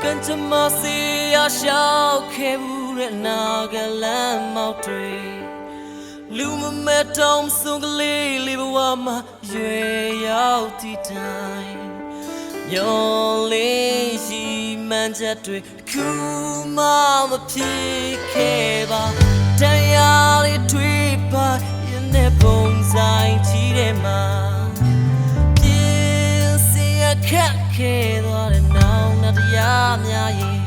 跟着马西亚小开无人那个蓝毛队，路么没东送个里里不我嘛越要地带，有灵西满家队，苦嘛么皮开吧，但压力推吧，也那碰在起的嘛。ခက်ခဲသွားတဲ့နောင်နှတရားများရဲ့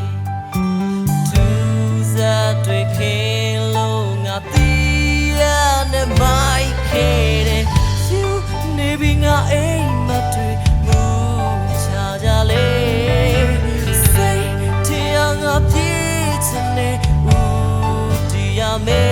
သူစားတွေခင်လို့ငါသိရတဲ့မိုက်ခဲတဲ့ယူနေပြီးငါအိမ်မတွေ့မှုချကြလေစိတ်တရားငါပြေးချင်တဲ့ဦးတရားမဲ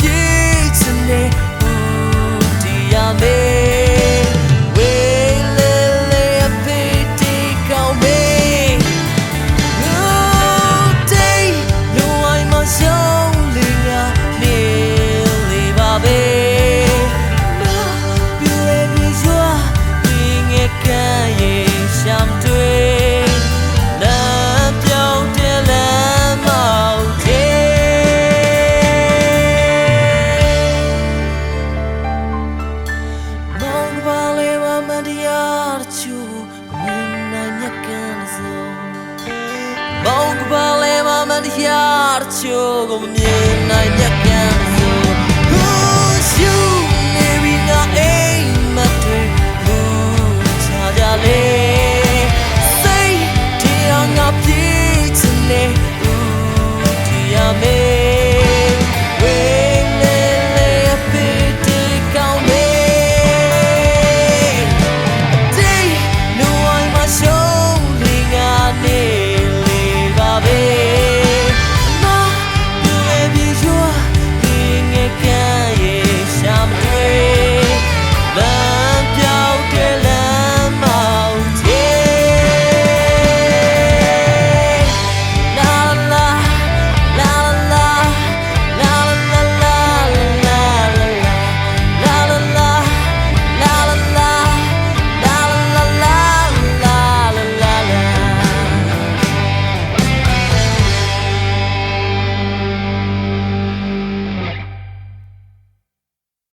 ပြေးချင်တဲ့ဦးတရားမဲ